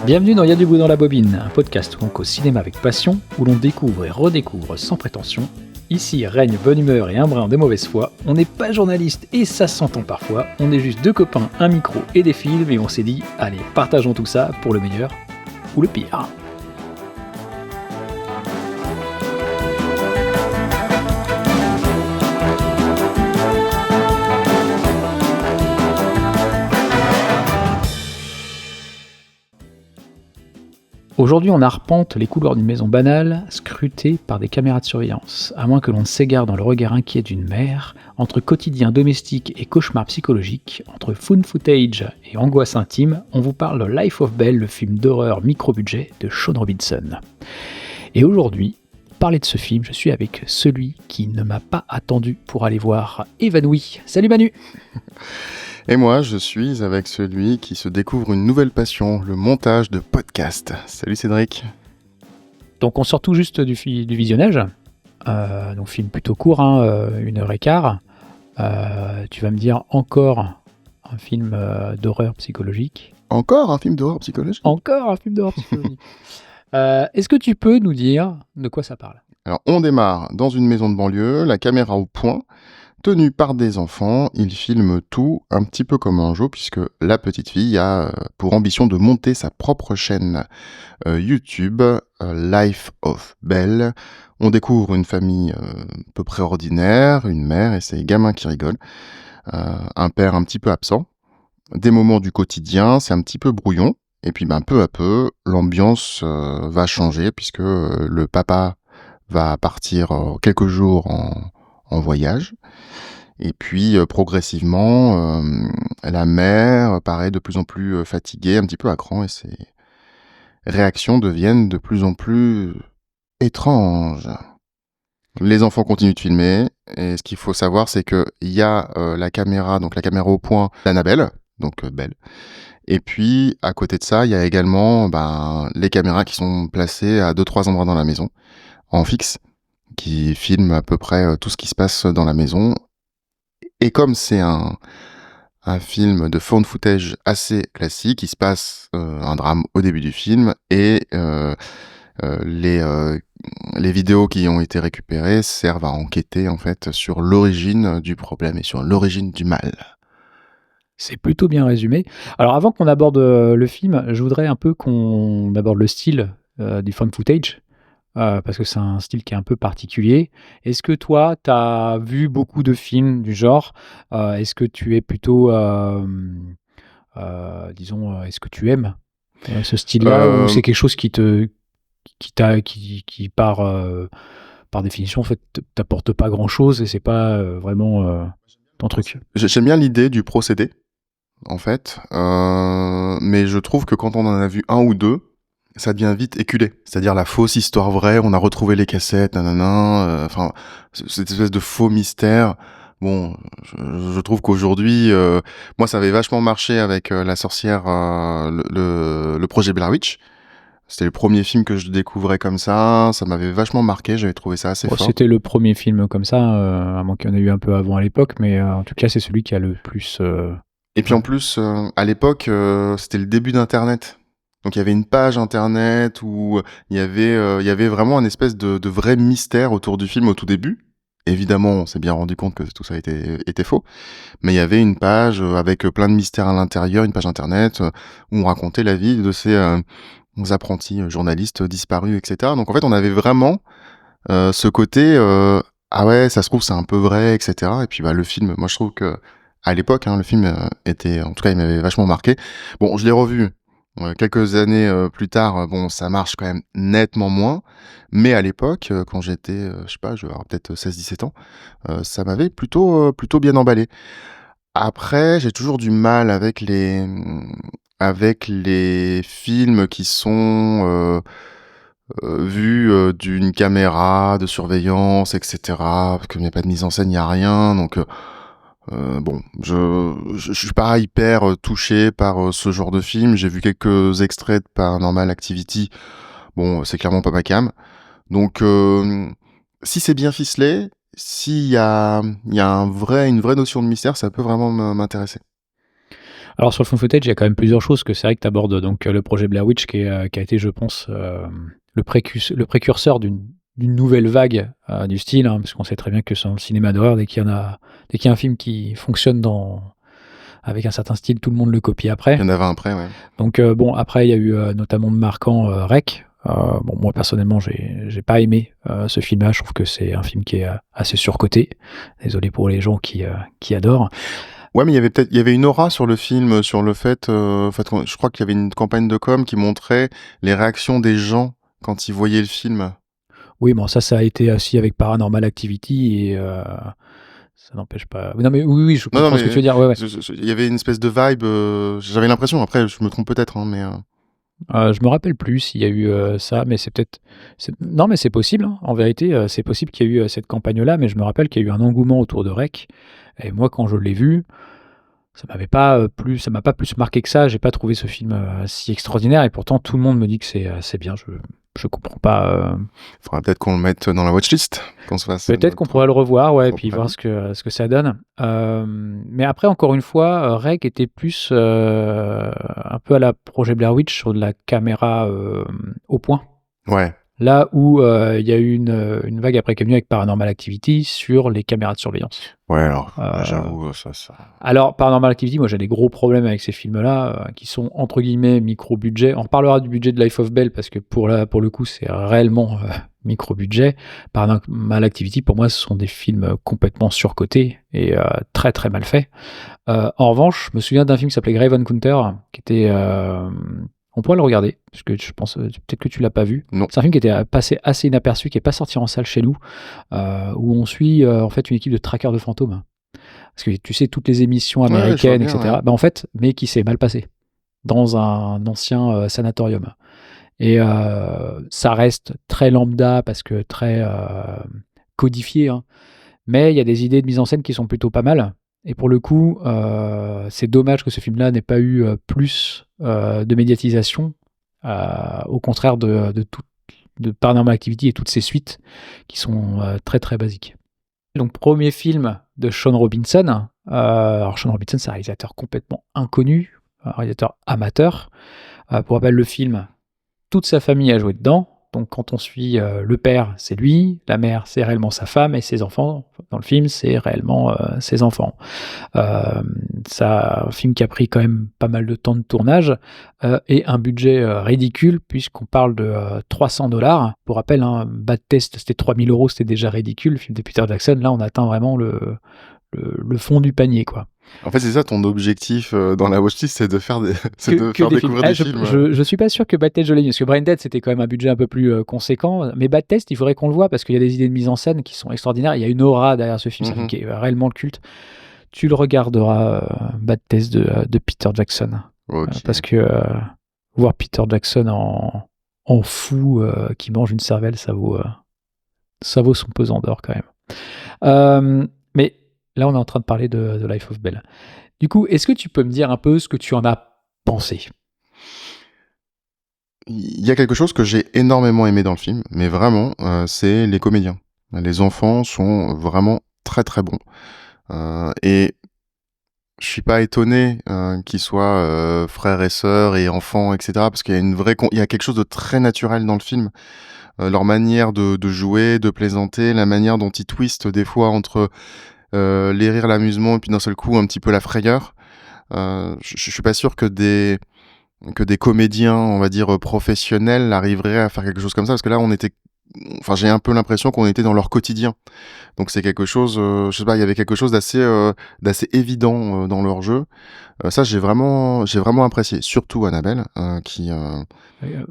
Bienvenue dans Y'a du goût dans la bobine, un podcast où on cause cinéma avec passion, où l'on découvre et redécouvre sans prétention. Ici règne bonne humeur et un brin de mauvaise foi. On n'est pas journaliste et ça s'entend parfois. On est juste deux copains, un micro et des films et on s'est dit, allez, partageons tout ça pour le meilleur ou le pire. Aujourd'hui, on arpente les couloirs d'une maison banale, scrutée par des caméras de surveillance. À moins que l'on ne s'égare dans le regard inquiet d'une mère, entre quotidien domestique et cauchemar psychologique, entre found footage et angoisse intime, on vous parle de Life of Belle, le film d'horreur micro-budget de Sean Robinson. Et aujourd'hui, pour parler de ce film, je suis avec celui qui ne m'a pas attendu pour aller voir Évanoui. Salut Manu. Et moi, je suis avec celui qui se découvre une nouvelle passion, le montage de podcasts. Salut Cédric. Donc on sort tout juste du visionnage, donc film plutôt court, 1h15. Tu vas me dire encore un film d'horreur psychologique. Encore un film d'horreur psychologique ? Encore un film d'horreur psychologique. Est-ce que tu peux nous dire de quoi ça parle ? Alors, on démarre dans une maison de banlieue, la caméra au point. Tenu par des enfants, il filme tout un petit peu comme un jeu, puisque la petite fille a pour ambition de monter sa propre chaîne YouTube, Life of Belle. On découvre une famille à peu près ordinaire, une mère et ses gamins qui rigolent, un père un petit peu absent. Des moments du quotidien, c'est un petit peu brouillon, et puis peu à peu, l'ambiance va changer, puisque le papa va partir quelques jours en voyage. Et puis progressivement, la mère paraît de plus en plus fatiguée, un petit peu à cran, et ses réactions deviennent de plus en plus étranges. Les enfants continuent de filmer, et ce qu'il faut savoir, c'est qu'il y a la caméra au point d'Annabelle, donc Belle. Et puis, à côté de ça, il y a également les caméras qui sont placées à 2-3 endroits dans la maison, en fixe, qui filment à peu près tout ce qui se passe dans la maison. Et comme c'est un film de found footage assez classique, il se passe un drame au début du film, et les vidéos qui ont été récupérées servent à enquêter en fait sur l'origine du problème et sur l'origine du mal. C'est plutôt bien résumé. Alors avant qu'on aborde le film, je voudrais un peu qu'on aborde le style du found footage. Parce que c'est un style qui est un peu particulier. Est-ce que toi, tu as vu beaucoup de films du genre ? Est-ce que tu es plutôt, est-ce que tu aimes ce style-là, ou c'est quelque chose qui par définition, en fait, t'apporte pas grand-chose et c'est pas vraiment ton truc ? J'aime bien l'idée du procédé, en fait, mais je trouve que quand on en a vu un ou deux, ça devient vite éculé. C'est-à-dire la fausse histoire vraie, on a retrouvé les cassettes, cette espèce de faux mystère. Bon, je trouve qu'aujourd'hui, moi ça avait vachement marché avec La Sorcière, le projet Blair Witch. C'était le premier film que je découvrais comme ça m'avait vachement marqué, j'avais trouvé ça assez fort. C'était le premier film comme ça, à moins qu'il y en ait eu un peu avant à l'époque, mais en tout cas c'est celui qui a le plus... Et puis en plus, à l'époque, c'était le début d'Internet. Donc il y avait une page internet où il y avait vraiment un espèce de vrai mystère autour du film au tout début. Évidemment, on s'est bien rendu compte que tout ça était faux. Mais il y avait une page avec plein de mystères à l'intérieur, une page internet où on racontait la vie de ces apprentis journalistes disparus, etc. Donc en fait, on avait vraiment ce côté ah ouais, ça se trouve c'est un peu vrai, etc. Et puis le film, moi je trouve que à l'époque, le film était, en tout cas, il m'avait vachement marqué. Bon, je l'ai revu quelques années plus tard, ça marche quand même nettement moins. Mais à l'époque, quand j'étais, je sais pas, je vais avoir peut-être 16-17 ans, ça m'avait plutôt bien emballé. Après, j'ai toujours du mal avec les films qui sont vus d'une caméra de surveillance, etc. Parce qu'il n'y a pas de mise en scène, il n'y a rien. Donc, je suis pas hyper touché par ce genre de film. J'ai vu quelques extraits de Paranormal Activity. Bon, c'est clairement pas ma came. Donc, si c'est bien ficelé, s'il y a une vraie notion de mystère, ça peut vraiment m'intéresser. Alors sur le found footage, il y a quand même plusieurs choses, que c'est vrai que tu abordes donc le projet Blair Witch qui a été, je pense, le précurseur d'une nouvelle vague du style, hein, parce qu'on sait très bien que dans le cinéma d'horreur, dès qu'il y a un film qui fonctionne avec un certain style, tout le monde le copie après. Il y en avait un après, ouais. Donc bon, après il y a eu notamment de marquant Rec. Bon, moi personnellement, j'ai pas aimé ce film-là. Je trouve que c'est un film qui est assez surcoté. Désolé pour les gens qui adorent. Ouais, mais il y avait une aura sur le film, sur le fait, je crois qu'il y avait une campagne de com qui montrait les réactions des gens quand ils voyaient le film. Oui, bon, ça a été aussi avec Paranormal Activity et ça n'empêche pas. Non, mais oui, je Non, non, comprends ce que tu mais veux dire. Ouais, ouais. il y avait une espèce de vibe, j'avais l'impression, après je me trompe peut-être, hein, mais Je me rappelle plus s'il y a eu ça, mais c'est peut-être. Non, mais c'est possible, hein. En vérité, c'est possible qu'il y ait eu cette campagne-là, mais je me rappelle qu'il y a eu un engouement autour de Rec. Et moi, quand je l'ai vu, ça m'a pas plus marqué que ça. J'ai pas trouvé ce film si extraordinaire, et pourtant tout le monde me dit que c'est bien. Je comprends pas. faudra peut-être qu'on le mette dans la watchlist, qu'on se fasse Peut-être qu'on pourrait le revoir, ouais, et puis propre voir avis. ce que ça donne. Mais après, encore une fois, Rec était plus un peu à la projet Blair Witch sur de la caméra au point. Ouais, Là où il y a eu une vague après qui est venue avec Paranormal Activity sur les caméras de surveillance. ouais, alors, Euh, j'avoue, ça... Alors, Paranormal Activity, moi j'ai des gros problèmes avec ces films-là, qui sont entre guillemets micro-budget. On reparlera du budget de Life of Bell, parce que pour le coup, c'est réellement micro-budget. Paranormal Activity, pour moi, ce sont des films complètement surcotés et très très mal faits. En revanche, je me souviens d'un film qui s'appelait Grave Encounter, qui était... on pourrait le regarder, parce que je pense peut-être que tu l'as pas vu. Non. C'est un film qui était passé assez inaperçu, qui est pas sorti en salle chez nous, où on suit en fait une équipe de traqueurs de fantômes. Parce que tu sais, toutes les émissions Ouais, je vois américaines, bien, etc. ouais. Bah, en fait, mais qui s'est mal passé dans un ancien sanatorium. Et ça reste très lambda, parce que très codifié, hein. Mais il y a des idées de mise en scène qui sont plutôt pas mal. Et pour le coup, c'est dommage que ce film-là n'ait pas eu plus de médiatisation, au contraire de Paranormal Activity et toutes ses suites qui sont très très basiques. Donc, premier film de Sean Robinson. Alors, Sean Robinson, c'est un réalisateur complètement inconnu, un réalisateur amateur. Pour rappel, le film, toute sa famille a joué dedans. Donc, quand on suit le père, c'est lui, la mère, c'est réellement sa femme, et ses enfants, dans le film, c'est réellement ses enfants. C'est un film qui a pris quand même pas mal de temps de tournage et un budget ridicule, puisqu'on parle de $300. Pour rappel, hein, Bad Test, c'était 3 000 €, c'était déjà ridicule. Le film de Peter Jackson, là, on atteint vraiment le fond du panier, quoi. En fait, c'est ça ton objectif dans la watchlist, c'est de faire Que faire des découvrir films. des films. Je suis pas sûr que Bad Test je l'ai vu, parce que Brain Dead c'était quand même un budget un peu plus conséquent, mais Bad Test il faudrait qu'on le voit, parce qu'il y a des idées de mise en scène qui sont extraordinaires. Il y a une aura derrière ce film, c'est un film qui est réellement le culte. Tu le regarderas, Bad Test de Peter Jackson, Ok. parce que voir Peter Jackson en fou qui mange une cervelle, ça vaut son pesant d'or quand même. Mais là on est en train de parler de Life of Bell. Du coup, est-ce que tu peux me dire un peu ce que tu en as pensé? Il y a quelque chose que j'ai énormément aimé dans le film, mais vraiment, c'est les comédiens. Les enfants sont vraiment très très bons. Et je suis pas étonné qu'ils soient frères et sœurs et enfants, etc. Parce qu'il y a il y a quelque chose de très naturel dans le film. Leur manière de jouer, de plaisanter, la manière dont ils twistent des fois entre les rires, l'amusement, et puis d'un seul coup un petit peu la frayeur. Je suis pas sûr que des comédiens, on va dire professionnels, arriveraient à faire quelque chose comme ça, parce que là j'ai un peu l'impression qu'on était dans leur quotidien. Donc c'est quelque chose, je sais pas, il y avait quelque chose d'assez évident dans leur jeu. Ça j'ai vraiment apprécié, surtout Annabelle, qui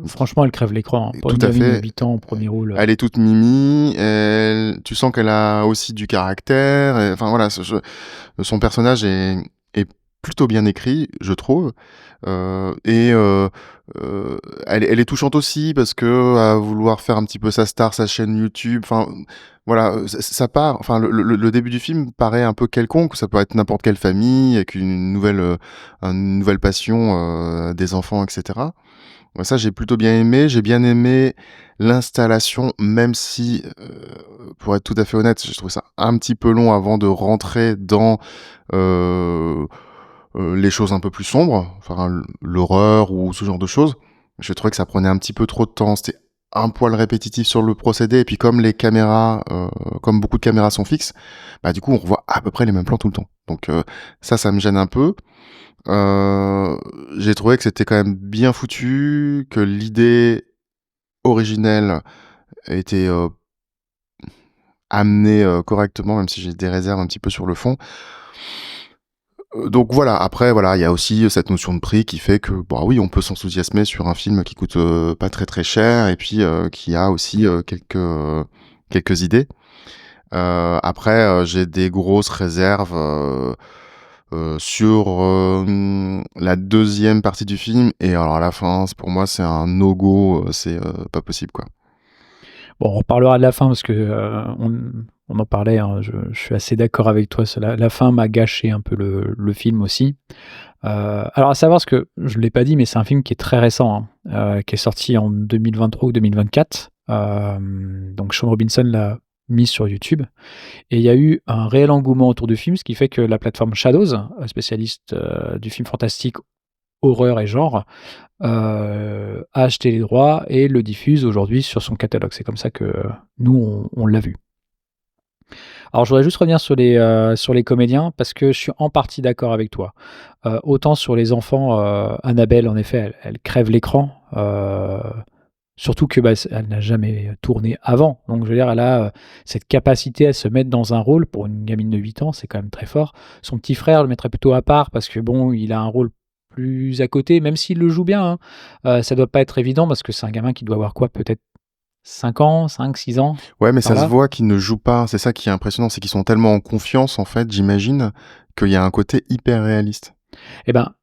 Franchement, elle crève l'écran, hein. Pour tout une à gamine de fait, 8 ans au premier rôle. elle est toute mimi, tu sens qu'elle a aussi du caractère. Enfin voilà, son personnage est plutôt bien écrit, je trouve. Et elle est touchante aussi, parce que à vouloir faire un petit peu sa star, sa chaîne YouTube, enfin voilà, ça part. Enfin le début du film paraît un peu quelconque. Ça peut être n'importe quelle famille avec une nouvelle passion, des enfants, etc. Ouais, ça, j'ai plutôt bien aimé. J'ai bien aimé l'installation, même si, pour être tout à fait honnête, je trouve ça un petit peu long avant de rentrer dans, heu les choses un peu plus sombres, enfin l'horreur ou ce genre de choses. Je trouvais que ça prenait un petit peu trop de temps, c'était un poil répétitif sur le procédé, et puis comme les caméras, comme beaucoup de caméras sont fixes, bah du coup on revoit à peu près les mêmes plans tout le temps. Donc ça me gêne un peu. Heu, j'ai trouvé que c'était quand même bien foutu, que l'idée originelle était, amenée, correctement, même si j'ai des réserves un petit peu sur le fond. Donc voilà, après voilà, il y a aussi cette notion de prix qui fait que, bah, oui, on peut s'enthousiasmer sur un film qui coûte, pas très, très cher et puis, qui a aussi, quelques idées. Après, j'ai des grosses réserves, sur, la deuxième partie du film, et alors à la fin, pour moi, c'est un no go, c'est, pas possible, quoi. Bon, on reparlera de la fin parce que, on en parlait, hein, je suis assez d'accord avec toi. C'est la fin m'a gâché un peu le film aussi. Alors à savoir ce que je ne l'ai pas dit, mais c'est un film qui est très récent, hein, qui est sorti en 2023 ou 2024. Donc Sean Robinson l'a mis sur YouTube et il y a eu un réel engouement autour du film, ce qui fait que la plateforme Shadows, spécialiste, du film fantastique, horreur et genre, a acheté les droits et le diffuse aujourd'hui sur son catalogue. C'est comme ça que nous on l'a vu. Alors je voudrais juste revenir sur les comédiens parce que je suis en partie d'accord avec toi. Autant sur les enfants, Annabelle en effet elle crève l'écran, surtout que, bah, elle n'a jamais tourné avant. Donc je veux dire elle a, cette capacité à se mettre dans un rôle pour une gamine de 8 ans, c'est quand même très fort. Son petit frère, je le mettrait plutôt à part parce que bon, il a un rôle plus à côté, même s'il le joue bien, hein. Ça doit pas être évident parce que c'est un gamin qui doit avoir quoi? Peut-être 5 ans, 5, 6 ans, Ouais, mais par ça se là? voit qu'ils ne jouent pas, c'est ça qui est impressionnant, c'est qu'ils sont tellement en confiance, en fait, j'imagine, qu'il y a un côté hyper réaliste. Eh ben,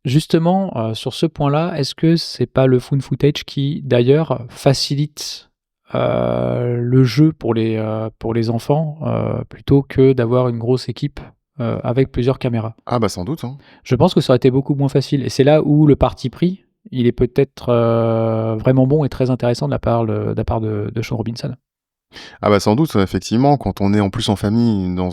justement, sur ce point-là, est-ce que c'est pas le found footage qui, d'ailleurs, facilite, le jeu pour les enfants, plutôt que d'avoir une grosse équipe, avec plusieurs caméras? Ah bah, sans doute, hein. Je pense que ça aurait été beaucoup moins facile et c'est là où le parti pris, il est peut-être, vraiment bon et très intéressant de la part de Sean Robinson. Ah bah, sans doute, effectivement, quand on est en plus en famille dans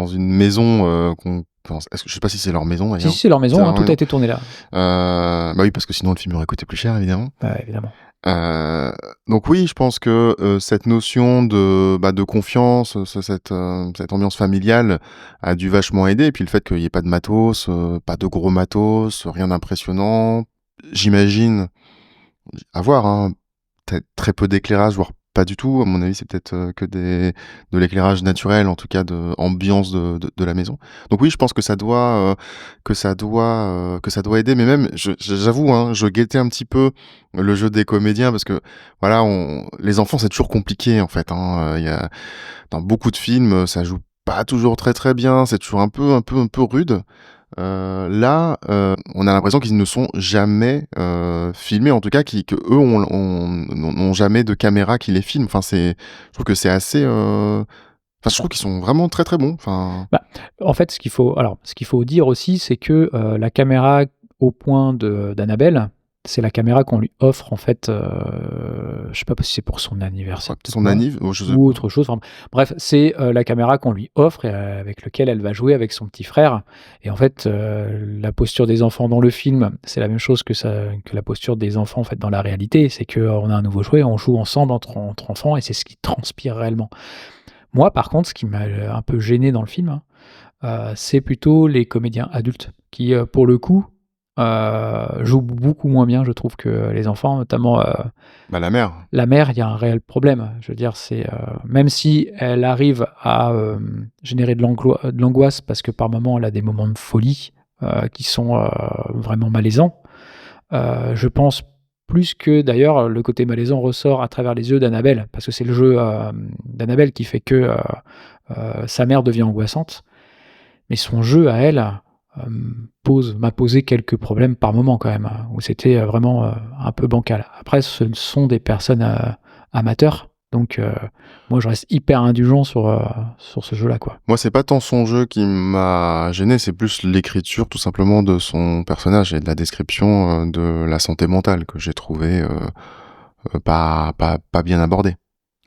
une maison, enfin, est-ce que je sais pas si c'est leur maison Si, d'ailleurs? si, c'est leur C'est maison, hein, leur tout a maison? été tourné là. Bah, oui, parce que sinon le film aurait coûté plus cher évidemment. Bah, évidemment. Heu, donc oui, je pense que, cette notion de, bah, de confiance, cette ambiance familiale a dû vachement aider, et puis le fait qu'il y ait pas de matos, pas de gros matos, rien d'impressionnant. J'imagine, à voir, hein, peut-être très peu d'éclairage, voire pas du tout. À mon avis, c'est peut-être, de l'éclairage naturel, en tout cas de ambiance de la maison. Donc oui, je pense que ça doit aider, mais même j'avoue, hein, je guettais un petit peu le jeu des comédiens parce que voilà, on les enfants, c'est toujours compliqué, en fait, hein, il y a dans beaucoup de films, ça joue pas toujours très, très bien, c'est toujours un peu rude. Là, on a l'impression qu'ils ne sont jamais, filmés, en tout cas qu'eux n'ont jamais de caméra qui les filme. Enfin, je trouve que c'est assez, enfin, je trouve qu'ils sont vraiment très, très bons. Enfin, Bah, en fait, ce qu'il faut dire aussi, c'est que, la caméra au point d'Annabelle, c'est la caméra qu'on lui offre en fait, je sais pas si c'est pour son anniversaire, peut-être son pas, anniv, oh, je sais ou pas. autre chose, enfin bref, c'est, la caméra qu'on lui offre et avec lequel elle va jouer avec son petit frère et en fait, la posture des enfants dans le film, c'est la même chose que la posture des enfants en fait dans la réalité. C'est qu'on a un nouveau jouet, on joue ensemble entre enfants et c'est ce qui transpire réellement. Moi, par contre, ce qui m'a, un peu gêné dans le film, hein, c'est plutôt les comédiens adultes qui, pour le coup, jouent beaucoup moins bien, je trouve, que les enfants, notamment, Bah, la mère. la mère, il y a un réel problème. Je veux dire, c'est, même si elle arrive à, générer de l'angoisse parce que par moments, elle a des moments de folie, qui sont, vraiment malaisants. Je pense plus que d'ailleurs, le côté malaisant ressort à travers les yeux d'Annabelle, parce que c'est le jeu, d'Annabelle qui fait que, sa mère devient angoissante. Mais son jeu à elle, m'a posé quelques problèmes par moment quand même, hein, où c'était, vraiment, un peu bancal. Après ce sont des personnes, amateurs, donc moi je reste hyper indulgent sur ce jeu-là, quoi. Moi, c'est pas tant son jeu qui m'a gêné, c'est plus l'écriture, tout simplement, de son personnage et de la description, de la santé mentale que j'ai trouvé, pas bien abordée.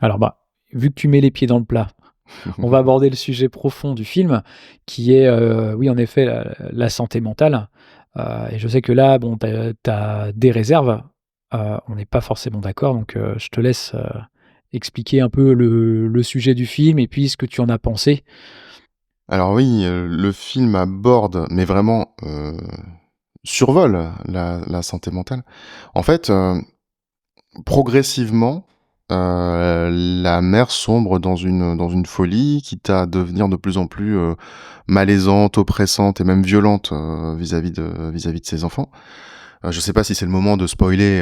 Alors, bah, vu que tu mets les pieds dans le plat, On va aborder le sujet profond du film, qui est, oui, en effet, la santé mentale. Et je sais que là, bon, tu as des réserves. On n'est pas forcément d'accord, donc je te laisse, expliquer un peu le sujet du film et puis ce que tu en as pensé. Alors oui, le film aborde, mais vraiment, survole la santé mentale. En fait, progressivement, la mère sombre dans une folie, quitte à devenir de plus en plus, malaisante, oppressante et même violente, vis-à-vis de ses enfants. Je sais pas si c'est le moment de spoiler,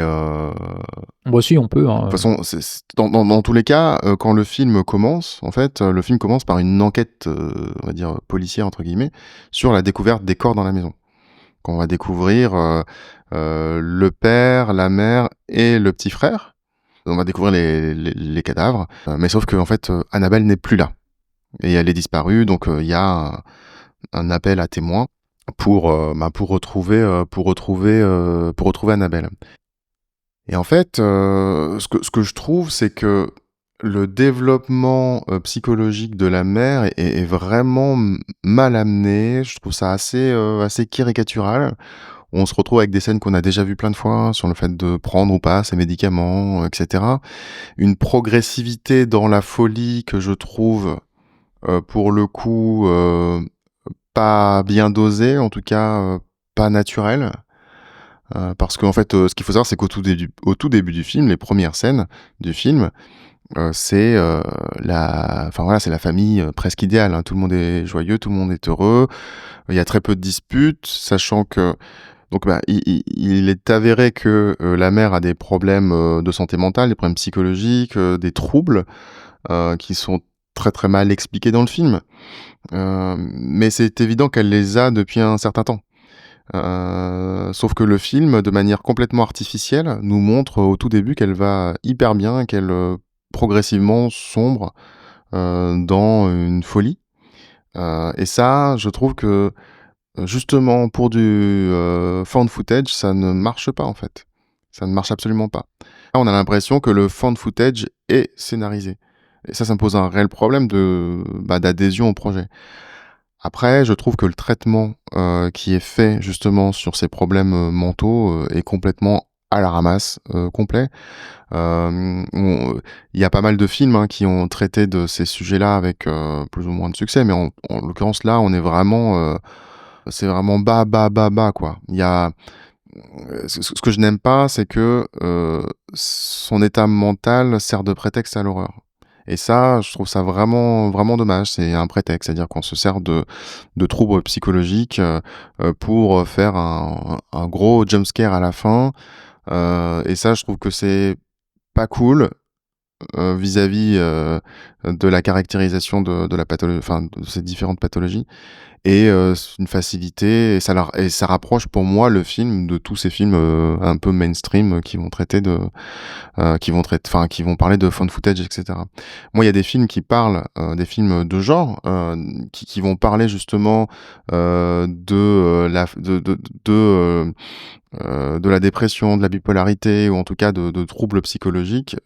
Bah si, on peut, de toute hein, façon, c'est dans tous les cas, quand le film commence, en fait, le film commence par une enquête, on va dire, «policière» entre guillemets, sur la découverte des corps dans la maison. Qu'on va découvrir, le père, la mère et le petit frère. On va découvrir les cadavres, mais sauf qu'en fait, Annabelle n'est plus là et elle est disparue, donc il y a un appel à témoins pour retrouver Annabelle. Et en fait, ce que je trouve, c'est que le développement, psychologique de la mère est vraiment mal amené. Je trouve ça assez caricatural. On se retrouve avec des scènes qu'on a déjà vues plein de fois sur le fait de prendre ou pas ses médicaments, et cetera. Une progressivité dans la folie que je trouve, pour le coup, pas bien dosée, en tout cas, pas naturelle. Parce qu'en fait, ce qu'il faut savoir, c'est qu'au tout début du film, les premières scènes du film, c'est, c'est la famille, presque idéale, hein. Tout le monde est joyeux, tout le monde est heureux. Il y a très peu de disputes, sachant que donc il est avéré que, la mère a des problèmes, de santé mentale, des problèmes psychologiques, des troubles, qui sont très, très mal expliqués dans le film. Mais c'est évident qu'elle les a depuis un certain temps. Sauf que le film, de manière complètement artificielle, nous montre au tout début qu'elle va hyper bien, qu'elle, progressivement sombre, dans une folie. Et ça, je trouve que, justement pour du, found footage, ça ne marche pas en fait. Ça ne marche absolument pas. Là, on a l'impression que le found footage est scénarisé. Et ça me pose un réel problème d'adhésion au projet. Après, je trouve que le traitement, qui est fait justement sur ces problèmes, mentaux, est complètement à la ramasse, complet. Il y a pas mal de films, hein, qui ont traité de ces sujets-là avec, plus ou moins de succès, mais en l'occurrence là, on est vraiment, c'est vraiment bas, bas, bas, bas, quoi. Il y a ce que je n'aime pas, c'est que, son état mental sert de prétexte à l'horreur. Et ça, je trouve ça vraiment, vraiment dommage. C'est un prétexte, c'est-à-dire qu'on se sert de troubles psychologiques, pour faire un gros jump scare à la fin. Et ça, je trouve que c'est pas cool, vis-à-vis, de la caractérisation de la pathologie, enfin, de ces différentes pathologies. Et c'est une facilité et ça rapproche pour moi le film de tous ces films, un peu mainstream, qui vont parler de found footage, et cetera. Moi, il y a des films qui parlent, des films de genre, qui vont parler justement, de la dépression, de la bipolarité ou en tout cas de troubles psychologiques.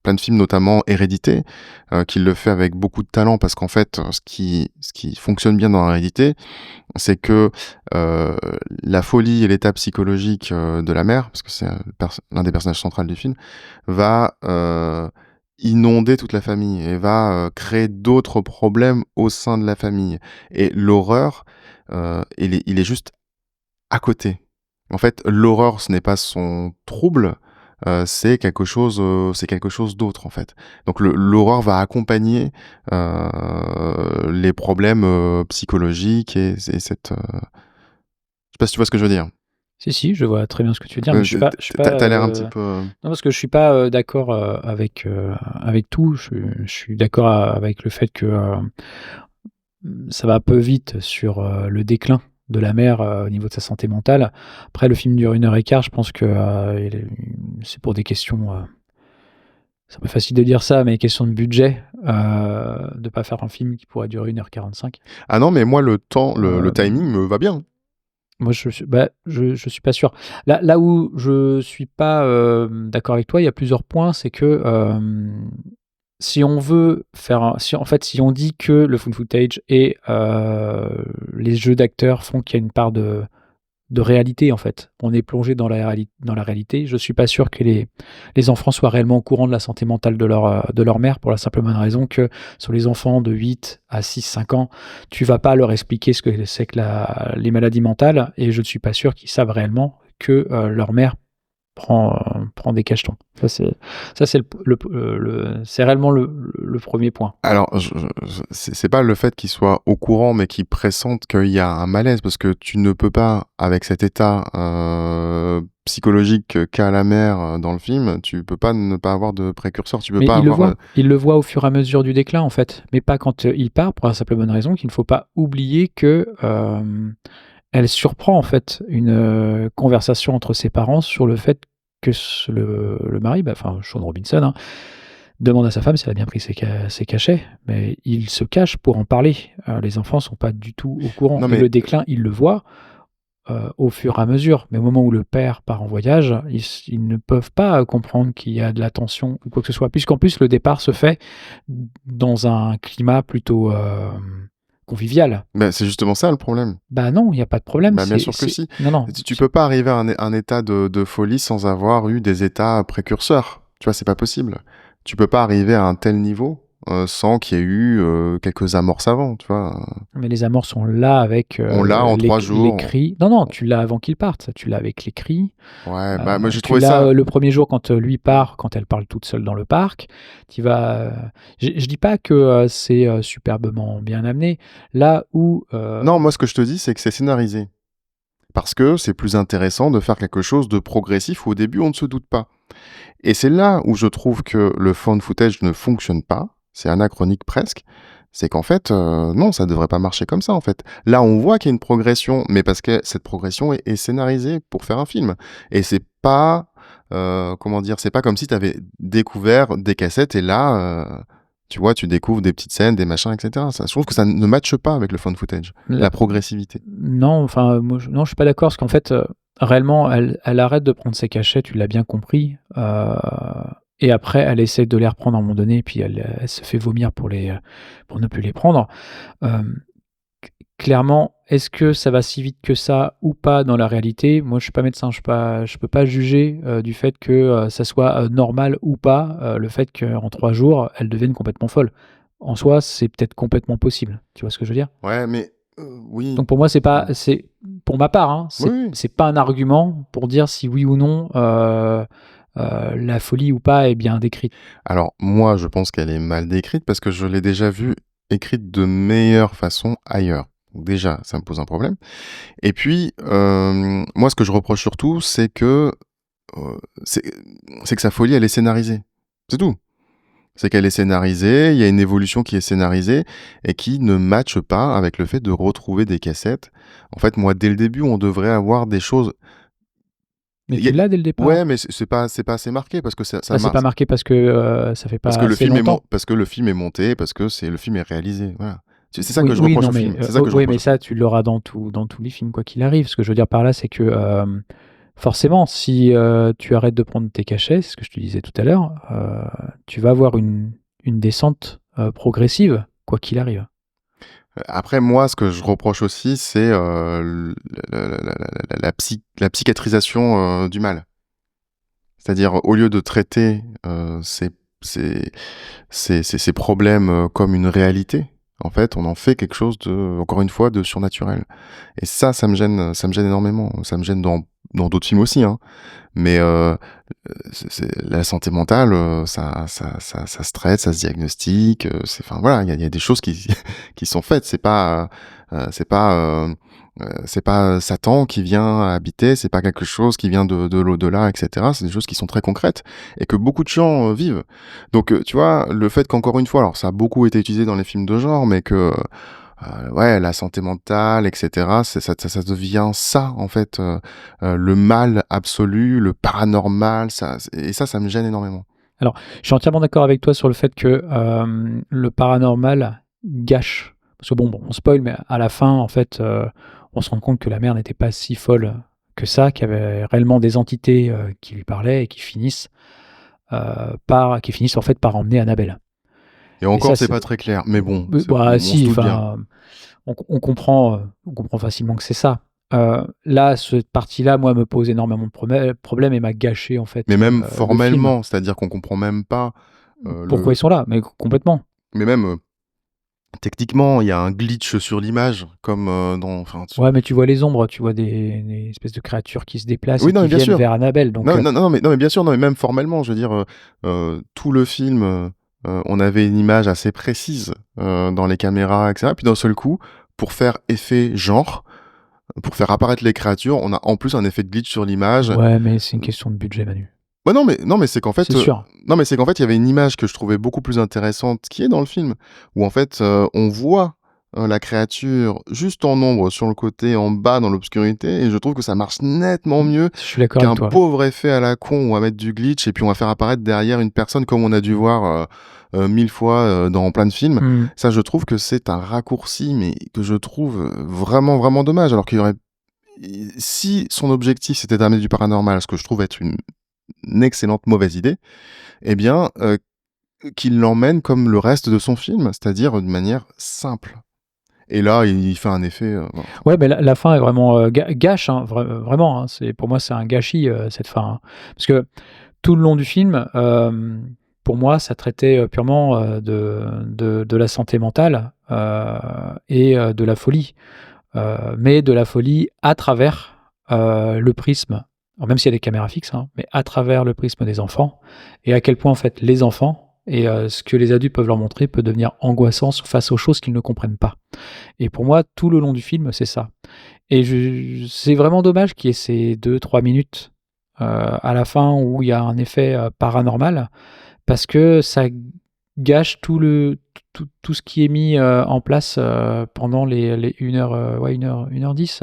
Plein de films, notamment Hérédité, qui le fait avec beaucoup de talent parce qu'en fait, ce qui fonctionne bien dans Hérédité, c'est que, heu, la folie et l'état psychologique, de la mère, parce que c'est, l'un des personnages centraux du film, va, inonder toute la famille et va, créer d'autres problèmes au sein de la famille. Et l'horreur, il est juste à côté. En fait, l'horreur, ce n'est pas son trouble, c'est quelque chose d'autre, en fait. Donc l'horreur va accompagner, les problèmes, psychologiques et cette, je sais pas si tu vois ce que je veux dire? Si, si, je vois très bien ce que tu veux dire, mais je suis pas, Tu l'air un petit peu, non, parce que je suis pas, d'accord, avec tout. Je suis d'accord avec le fait que, ça va un peu vite sur, le déclin de la mère, au niveau de sa santé mentale. Après le film dure 1 heure et quart, je pense que, c'est pour des questions, c'est un peu facile de dire ça, mais question de budget, de pas faire un film qui pourrait durer 1 heure 45. ah non, mais moi le temps, le Hem, timing me va bien. Moi je suis pas sûr. Là où je suis pas, d'accord avec toi, il y a plusieurs points, c'est que, si on veut si on dit que le found footage et les jeux d'acteurs font qu'il y a une part de réalité, en fait. On est plongé dans la réalité. Je suis pas sûr que les enfants soient réellement au courant de la santé mentale de leur mère, pour la simple bonne raison que sur les enfants de 8 à 6-5 ans, tu vas pas leur expliquer ce que c'est que les maladies mentales, et je ne suis pas sûr qu'ils savent réellement que leur mère prend des cachetons. Ça, c'est c'est réellement le premier point. Alors, c'est pas le fait qu'ils soient au courant, mais qu'ils pressentent qu'il y a un malaise, parce que tu ne peux pas, avec cet état psychologique qu'a la mère dans le film, tu peux pas ne pas avoir de précurseur, tu peux Mais pas avoir... il le voit au fur et à mesure du déclin, en fait, mais pas quand il part, pour la simple bonne raison qu'il ne faut pas oublier que elle surprend, en fait, une conversation entre ses parents sur le fait que le mari, enfin Sean Robinson, hein, demande à sa femme si elle a bien pris ses cachets, mais il se cache pour en parler. Les enfants sont pas du tout au courant. Non Et mais le déclin, il le voit au fur et à mesure. Mais au moment où le père part en voyage, ils ne peuvent pas comprendre qu'il y a de la tension ou quoi que ce soit, puisqu'en plus le départ se fait dans un climat plutôt convivial. c'est justement ça le problème. Bah non, il n'y a pas de problème. Bien sûr que si. Non, non. Tu peux pas arriver à un état de folie sans avoir eu des états précurseurs. Tu vois, c'est pas possible. Tu peux pas arriver à un tel niveau sans qu'il y ait eu quelques amorces avant, tu vois. Mais les amorces sont là avec On l'a en 3 les jours. cris. Non, non, tu l'as avant qu'ils partent. Tu l'as avec les cris. Ouais, moi j'ai Tu trouvé l'as ça... le premier jour quand lui part, quand elle parle toute seule dans le parc. Tu vas. Je dis pas que c'est superbement bien amené. Là où. Non, moi ce que je te dis, c'est que c'est scénarisé. Parce que c'est plus intéressant de faire quelque chose de progressif où au début on ne se doute pas. Et c'est là où je trouve que le found footage ne fonctionne pas. C'est anachronique presque. C'est qu'en fait, non, ça devrait pas marcher comme ça, en fait. Là, on voit qu'il y a une progression, mais parce que cette progression est scénarisée pour faire un film. Et c'est pas, comment dire, c'est pas comme si tu avais découvert des cassettes et là, tu vois, tu découvres des petites scènes, des machins, etc. Ça, je trouve que ça ne matche pas avec le found footage, la progressivité. Non, enfin, moi, non, je suis pas d'accord, parce qu'en fait, réellement, elle arrête de prendre ses cachets, tu l'as bien compris. Et après, elle essaie de les reprendre à un moment donné, et puis elle se fait vomir pour ne plus les prendre. Clairement, est-ce que ça va si vite que ça ou pas dans la réalité? Moi, je suis pas médecin, je peux pas juger du fait que ça soit normal ou pas, le fait qu'en 3 jours, elle devienne complètement folle. En soi, c'est peut-être complètement possible. Tu vois ce que je veux dire? Ouais, mais oui. Donc pour moi, c'est pour ma part, hein, Oui. c'est pas un argument pour dire si oui ou non la folie ou pas est bien décrite. Alors, moi, je pense qu'elle est mal décrite parce que je l'ai déjà vue écrite de meilleure façon ailleurs. Donc déjà, ça me pose un problème. Et puis, moi, ce que je reproche surtout, c'est que c'est que sa folie, elle est scénarisée. C'est tout. C'est qu'elle est scénarisée, il y a une évolution qui est scénarisée et qui ne matche pas avec le fait de retrouver des cassettes. En fait, moi, dès le début, on devrait avoir des choses... Mais tu l'as dès le départ? Ouais, mais c'est pas assez marqué parce que ça C'est marche. pas marqué parce que ça fait pas Parce que assez longtemps. parce que le film est monté, parce que le film est réalisé. Voilà. C'est ça Oui, que je oui, reproche non, au mais film. C'est ça que je oui, reproche mais au film. ça, tu l'auras dans tous les films, quoi qu'il arrive. Ce que je veux dire par là, c'est que forcément, si tu arrêtes de prendre tes cachets, c'est ce que je te disais tout à l'heure, tu vas avoir une descente progressive, quoi qu'il arrive. Après, moi, ce que je reproche aussi, c'est la psychiatrisation du mal. C'est-à-dire, au lieu de traiter ces problèmes comme une réalité, en fait, on en fait quelque chose de, encore une fois, de surnaturel. Et ça me gêne énormément. Ça me gêne dans d'autres films aussi, hein. Mais la santé mentale, ça se traite, ça se diagnostique. Enfin voilà, il y a des choses qui qui sont faites. C'est pas Satan qui vient habiter, c'est pas quelque chose qui vient de l'au-delà, etc. C'est des choses qui sont très concrètes et que beaucoup de gens vivent. Donc tu vois, le fait qu'encore une fois, alors ça a beaucoup été utilisé dans les films de genre, mais que ouais, la santé mentale, etc. Ça devient ça en fait, le mal absolu, le paranormal, ça me gêne énormément. Alors, je suis entièrement d'accord avec toi sur le fait que le paranormal gâche. Parce que bon, on spoil, mais à la fin, en fait, on se rend compte que la mère n'était pas si folle que ça, qu'il y avait réellement des entités qui lui parlaient et qui finissent en fait par emmener Annabelle. Et Et ça, encore, c'est c'est pas très clair. Mais bon, bah, on se si, doute bien. enfin, on comprend facilement que c'est ça. Là, cette partie-là, moi, me pose énormément de problèmes et m'a gâché, en Mais fait, même le film. formellement, c'est-à-dire qu'on comprend même pas Pourquoi ils le. sont là? Mais complètement. Mais même techniquement, il y a un glitch sur l'image, comme dans. Enfin, Ouais, mais tu vois les ombres, tu vois des espèces de créatures qui se déplacent oui, et non, qui mais bien viennent sûr. vers Annabelle, donc Non, non, non, non, mais bien sûr, non, mais même formellement, je veux dire, tout le film, on avait une image assez précise dans les caméras, etc. Puis d'un seul coup, pour faire effet genre, pour faire apparaître les créatures, on a en plus un effet de glitch sur l'image. ouais, mais c'est une question de budget, Manu. Ouais, non, mais c'est qu'en fait, C'est sûr. non, mais c'est qu'en fait, il y avait une image que je trouvais beaucoup plus intéressante qui est dans le film, où en fait, on voit la créature juste en ombre sur le côté, en bas, dans l'obscurité, et je trouve que ça marche nettement mieux Je suis d'accord avec qu'un toi. pauvre effet à la con où on va mettre du glitch et puis on va faire apparaître derrière une personne comme on a dû voir 1000 fois dans plein de films. Mmh. Ça, je trouve que c'est un raccourci, mais que je trouve vraiment, vraiment dommage. Alors qu'il y aurait. Si son objectif c'était d'amener du paranormal, ce que je trouve être une excellente mauvaise idée, eh bien, qu'il l'emmène comme le reste de son film, c'est-à-dire de manière simple. Et là, il fait un effet. Bon. Ouais, mais la fin est vraiment, gâche, hein, vraiment, hein. Pour moi, c'est un gâchis, cette fin, hein. Parce que tout le long du film, pour moi, ça traitait, purement, de la santé mentale, et de la folie. Mais de la folie à travers, le prisme, alors même s'il y a des caméras fixes, hein, mais à travers le prisme des enfants, et à quel point, en fait, les enfants et ce que les adultes peuvent leur montrer peut devenir angoissant face aux choses qu'ils ne comprennent pas. Et pour moi, tout le long du film, c'est ça. Et c'est vraiment dommage qu'il y ait ces 2-3 minutes, à la fin où il y a un effet, paranormal, parce que ça gâche tout ce qui est mis, en place, pendant les 1 heure, ouais, 1 heure 10.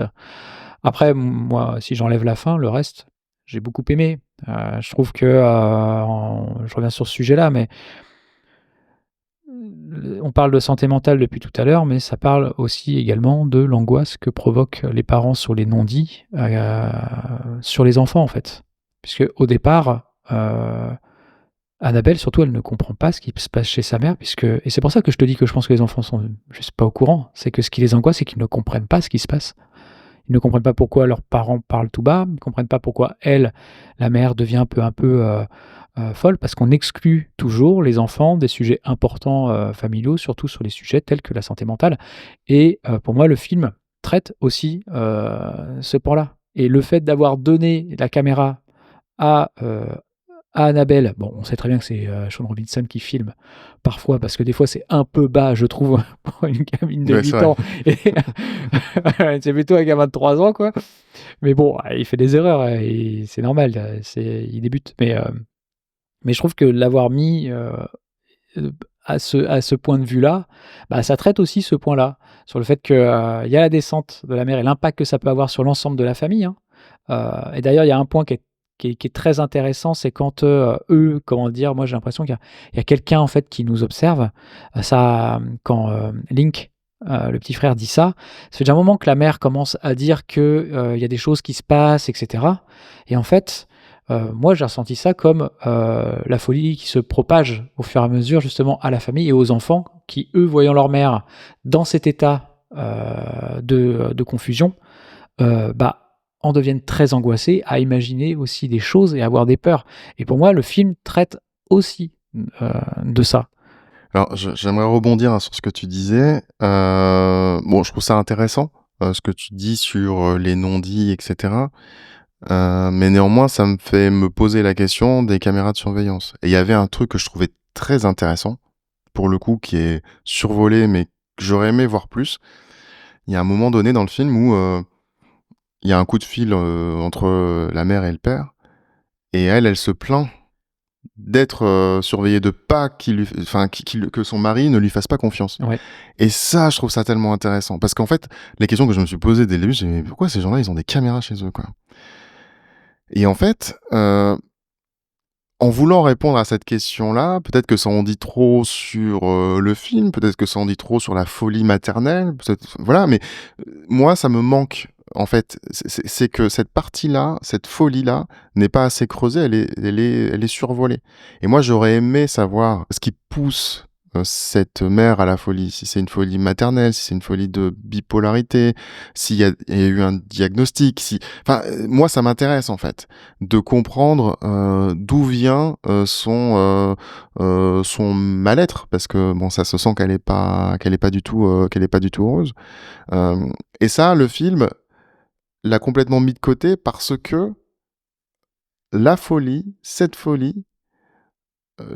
Après, moi, si j'enlève la fin, le reste, j'ai beaucoup aimé. Je trouve que, je reviens sur ce sujet-là, mais on parle de santé mentale depuis tout à l'heure, mais ça parle aussi également de l'angoisse que provoquent les parents sur les non-dits, sur les enfants, en fait. Puisque au départ, Annabelle, surtout, elle ne comprend pas ce qui se passe chez sa mère, et c'est pour ça que je te dis que je pense que les enfants sont juste pas au courant. C'est que ce qui les angoisse, c'est qu'ils ne comprennent pas ce qui se passe. Ils ne comprennent pas pourquoi leurs parents parlent tout bas, ils ne comprennent pas pourquoi elle, la mère, devient peu à peu folle, parce qu'on exclut toujours les enfants des sujets importants familiaux, surtout sur les sujets tels que la santé mentale. Et pour moi, le film traite aussi ce point-là. Et le fait d'avoir donné la caméra à, euh, à Annabelle, bon, on sait très bien que c'est Sean Robinson qui filme parfois, parce que des fois c'est un peu bas, je trouve, pour une gamine de Ouais, c'est 8 vrai. ans. Et c'est plutôt un gamin de 3 ans, quoi. Mais bon, il fait des erreurs, et c'est normal, il débute. Mais je trouve que l'avoir mis à ce point de vue-là, bah, ça traite aussi ce point-là, sur le fait qu'il y a la descente de la mer et l'impact que ça peut avoir sur l'ensemble de la famille, hein. Et d'ailleurs, il y a un point qui est très intéressant, c'est quand eux, comment dire, moi j'ai l'impression qu'il y a quelqu'un en fait qui nous observe. Quand Link, le petit frère, dit ça, ça fait déjà un moment que la mère commence à dire que il y a des choses qui se passent, etc. Et en fait, moi j'ai ressenti ça comme la folie qui se propage au fur et à mesure justement à la famille et aux enfants qui, eux, voyant leur mère dans cet état de confusion, bah, en deviennent très angoissés, à imaginer aussi des choses et à avoir des peurs. Et pour moi, le film traite aussi de ça. Alors, j'aimerais rebondir sur ce que tu disais. Bon, je trouve ça intéressant, ce que tu dis sur les non-dits, etc. Mais néanmoins, ça me fait me poser la question des caméras de surveillance. Et il y avait un truc que je trouvais très intéressant, pour le coup, qui est survolé, mais que j'aurais aimé voir plus. Il y a un moment donné dans le film où il y a un coup de fil entre la mère et le père, et elle se plaint d'être surveillée, de pas que son mari ne lui fasse pas confiance. Ouais. Et ça, je trouve ça tellement intéressant. Parce qu'en fait, les questions que je me suis posées dès le début, j'ai dit, mais pourquoi ces gens-là, ils ont des caméras chez eux, quoi. Et en fait, en voulant répondre à cette question-là, peut-être que ça en dit trop sur le film, peut-être que ça en dit trop sur la folie maternelle, voilà, mais moi, ça me manque. En fait, c'est que cette partie-là, cette folie-là, n'est pas assez creusée, elle est survolée. Et moi, j'aurais aimé savoir ce qui pousse cette mère à la folie, si c'est une folie maternelle, si c'est une folie de bipolarité, il y a eu un diagnostic, enfin, moi ça m'intéresse en fait de comprendre d'où vient son mal-être, parce que bon, ça se sent qu'elle est pas du tout heureuse. Et ça, le film l'a complètement mis de côté parce que cette folie,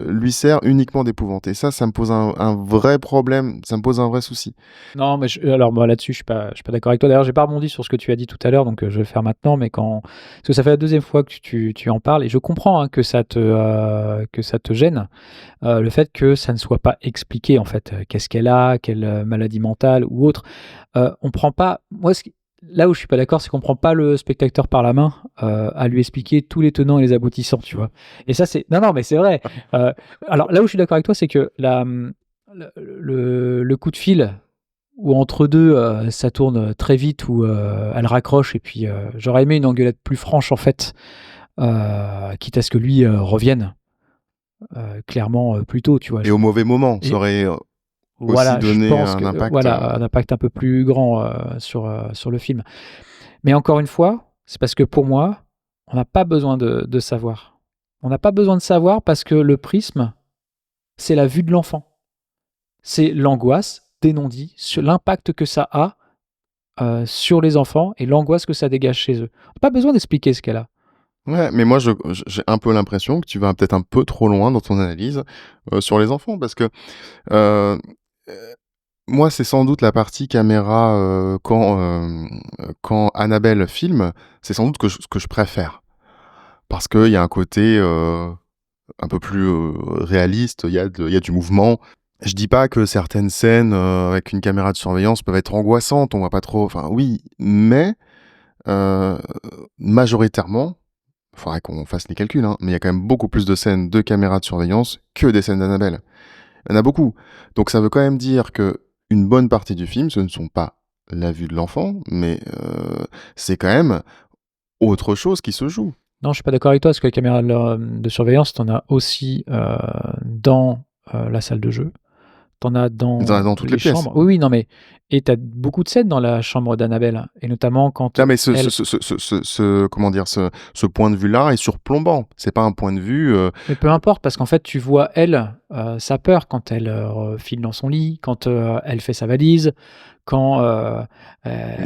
lui sert uniquement d'épouvanter. Ça me pose un vrai problème, ça me pose un vrai souci. Non, mais alors moi là-dessus, je suis pas d'accord avec toi. D'ailleurs, j'ai pas rebondi sur ce que tu as dit tout à l'heure, donc je vais le faire maintenant. Mais parce que ça fait la deuxième fois que tu en parles, et je comprends hein, que ça te gêne, le fait que ça ne soit pas expliqué en fait. Qu'est-ce qu'elle a, quelle maladie mentale ou autre. On prend pas. Là où je suis pas d'accord, c'est qu'on prend pas le spectateur par la main à lui expliquer tous les tenants et les aboutissants, tu vois. Et ça, c'est non, mais c'est vrai. Euh, alors là où je suis d'accord avec toi, c'est que le coup de fil où entre deux, ça tourne très vite, où elle raccroche, et puis j'aurais aimé une engueulade plus franche en fait, quitte à ce que lui revienne clairement plus tôt, tu vois. Et au mauvais moment, ça Et aurait aussi voilà, je donné pense un que impact. voilà, un impact un peu plus grand sur le film. Mais encore une fois, c'est parce que pour moi, on n'a pas besoin de savoir. On n'a pas besoin de savoir parce que le prisme, c'est la vue de l'enfant. C'est l'angoisse des non-dits, sur l'impact que ça a sur les enfants et l'angoisse que ça dégage chez eux. On n'a pas besoin d'expliquer ce qu'elle a. Ouais, mais moi j'ai un peu l'impression que tu vas peut-être un peu trop loin dans ton analyse sur les enfants, parce que euh, moi c'est sans doute la partie caméra quand Annabelle filme, c'est sans doute ce que je préfère, parce qu'il y a un côté un peu plus réaliste, il y a du mouvement. Je dis pas que certaines scènes avec une caméra de surveillance peuvent être angoissantes, on voit pas trop, enfin oui, mais euh, majoritairement, il faudrait qu'on fasse les calculs, hein, mais il y a quand même beaucoup plus de scènes de caméras de surveillance que des scènes d'Annabelle. Il y en a beaucoup. Donc ça veut quand même dire que une bonne partie du film, ce ne sont pas la vue de l'enfant, mais c'est quand même autre chose qui se joue. Non, je suis pas d'accord avec toi parce que les caméras de surveillance, t'en as aussi dans la salle de jeu. T'en as dans Dans toutes les les pièces. chambres. Oui, oui, non, mais. Et t'as beaucoup de scènes dans la chambre d'Annabelle. Et notamment quand Là, mais elle. comment dire, ce point de vue-là est surplombant. C'est pas un point de vue. Mais peu importe, parce qu'en fait, tu vois, elle, sa peur quand elle file dans son lit, quand elle fait sa valise, quand.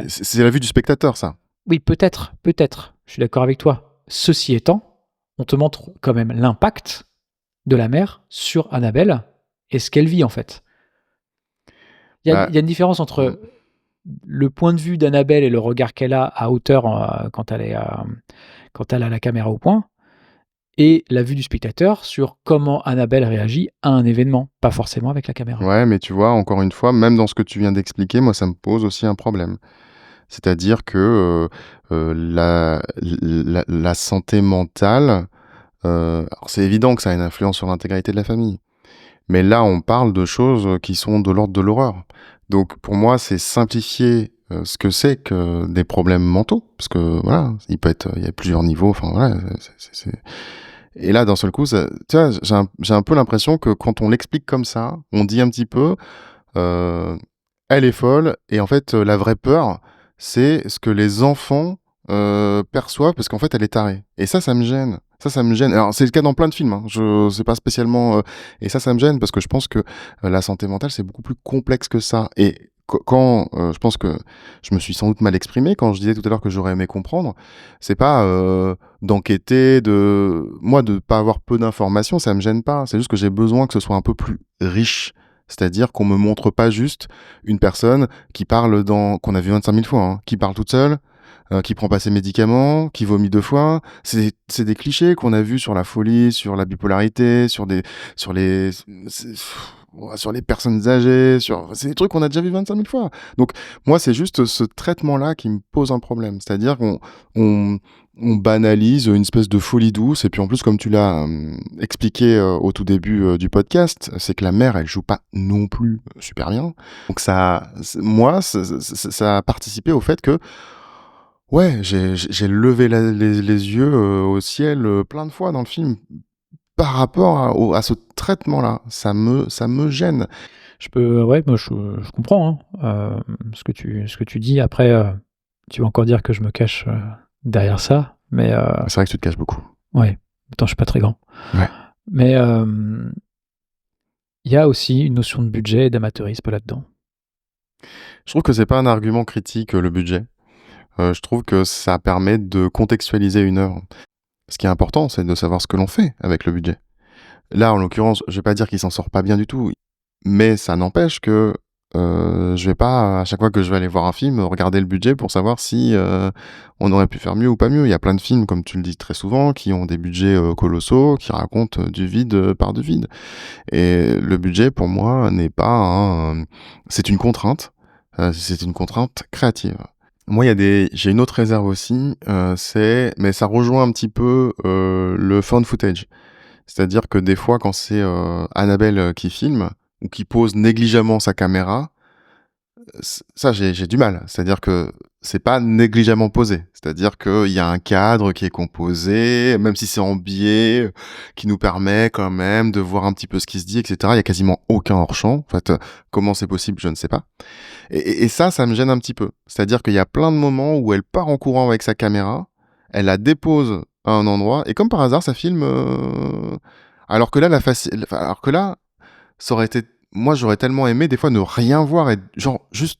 C'est la vue du spectateur, ça. Oui, peut-être, peut-être. Je suis d'accord avec toi. Ceci étant, on te montre quand même l'impact de la mère sur Annabelle et ce qu'elle vit, en fait. Bah, Il y a une différence mm. entre le point de vue d'Annabelle et le regard qu'elle a à hauteur quand elle a la caméra au point, et la vue du spectateur sur comment Annabelle réagit à un événement, pas forcément avec la caméra. Ouais, mais tu vois, encore une fois, même dans ce que tu viens d'expliquer, moi, ça me pose aussi un problème. C'est-à-dire que la santé mentale, alors c'est évident que ça a une influence sur l'intégrité de la famille. Mais là, on parle de choses qui sont de l'ordre de l'horreur. Donc, pour moi, c'est simplifier ce que c'est que des problèmes mentaux. Parce que, voilà, il y a plusieurs niveaux. Enfin, voilà. Et là, d'un seul coup, tu vois, j'ai un peu l'impression que quand on l'explique comme ça, on dit un petit peu, euh, elle est folle. Et en fait, la vraie peur, c'est ce que les enfants perçoivent, parce qu'en fait, elle est tarée. Et ça me gêne. Ça me gêne. Alors, c'est le cas dans plein de films. Hein. C'est pas spécialement. Et ça me gêne parce que je pense que la santé mentale, c'est beaucoup plus complexe que ça. Et quand je pense que je me suis sans doute mal exprimé quand je disais tout à l'heure que j'aurais aimé comprendre, c'est pas d'enquêter, moi de pas avoir peu d'informations, ça me gêne pas. C'est juste que j'ai besoin que ce soit un peu plus riche. C'est-à-dire qu'on me montre pas juste une personne qui parle qu'on a vu 25 000 fois, hein, qui parle toute seule, qui prend pas ses médicaments, qui vomit 2 fois. C'est des clichés qu'on a vus sur la folie, sur la bipolarité, sur les, sur les personnes âgées, c'est des trucs qu'on a déjà vu 25 000 fois. Donc, moi, c'est juste ce traitement-là qui me pose un problème. C'est-à-dire on banalise une espèce de folie douce, et puis en plus, comme tu l'as expliqué au tout début du podcast, c'est que la mère, elle joue pas non plus super bien. Donc ça a participé au fait que ouais, j'ai levé les yeux au ciel plein de fois dans le film, par rapport à ce traitement-là. Ça me gêne. Ouais, moi je comprends hein, ce que tu dis. Après, tu vas encore dire que je me cache derrière ça, mais C'est vrai que tu te caches beaucoup. ouais, pourtant je suis pas très grand. Ouais. Mais il y a aussi une notion de budget et d'amateurisme là-dedans. Je trouve que c'est pas un argument critique, le budget. Je trouve que ça permet de contextualiser une œuvre. Ce qui est important, c'est de savoir ce que l'on fait avec le budget. Là, en l'occurrence, je vais pas dire qu'il s'en sort pas bien du tout, mais ça n'empêche que je vais pas, à chaque fois que je vais aller voir un film, regarder le budget pour savoir si on aurait pu faire mieux ou pas mieux. Il y a plein de films, comme tu le dis très souvent, qui ont des budgets colossaux, qui racontent du vide par du vide. Et le budget, pour moi, n'est pas c'est une contrainte. C'est une contrainte créative. Moi, j'ai une autre réserve aussi, mais ça rejoint un petit peu le found footage. C'est-à-dire que des fois, quand c'est Annabelle qui filme ou qui pose négligemment sa caméra, ça j'ai du mal. C'est-à-dire que c'est pas négligemment posé. C'est-à-dire qu'il y a un cadre qui est composé, même si c'est en biais, qui nous permet quand même de voir un petit peu ce qui se dit, etc. Il y a quasiment aucun hors-champ. En fait, comment c'est possible, je ne sais pas. Et ça me gêne un petit peu. C'est-à-dire qu'il y a plein de moments où elle part en courant avec sa caméra, elle la dépose à un endroit, et comme par hasard, ça filme. Alors que là, ça aurait été. Moi, j'aurais tellement aimé des fois ne rien voir et genre juste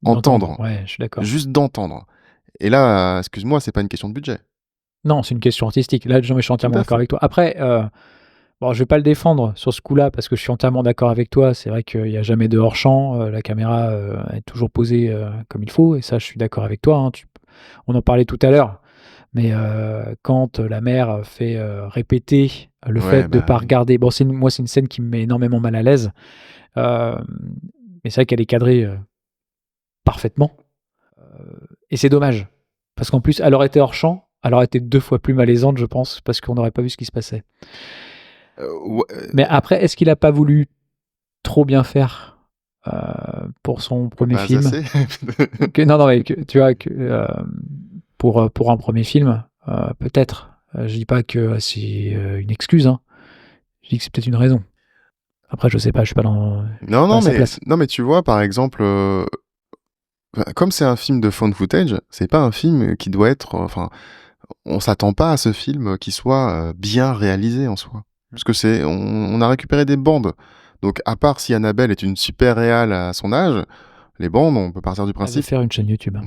entendre, Ouais, je suis d'accord. juste d'entendre. Et là, excuse-moi, c'est pas une question de budget. Non, c'est une question artistique. Là, je suis entièrement Tout à d'accord fait. avec toi. Après, bon, je vais pas le défendre sur ce coup-là parce que je suis entièrement d'accord avec toi. C'est vrai qu'il n'y a jamais de hors-champ. La caméra est toujours posée comme il faut. Et ça, je suis d'accord avec toi. Hein. On en parlait tout à l'heure. Mais quand la mère fait répéter le Ouais, fait de ne bah pas oui. regarder. Bon, moi, c'est une scène qui me met énormément mal à l'aise. Euh, mais c'est vrai qu'elle est cadrée parfaitement. Et c'est dommage. Parce qu'en plus, elle aurait été hors champ, elle aurait été 2 fois plus malaisante, je pense, parce qu'on n'aurait pas vu ce qui se passait. Ouais, Mais après, est-ce qu'il a pas voulu trop bien faire pour son premier pas film assez. Non, non, mais tu vois, pour un premier film, peut-être. Je dis pas que c'est une excuse, hein. Je dis que c'est peut-être une raison. Après, je sais pas, je suis pas Non, pas non, à sa place. non, mais tu vois, par exemple, comme c'est un film de found footage, c'est pas un film qui doit être. Enfin, on s'attend pas à ce film qui soit bien réalisé en soi. Parce que on a récupéré des bandes. Donc, à part si Annabelle est une super réale à son âge, les bandes, on peut partir du Elle veut principe. faire une chaîne YouTube.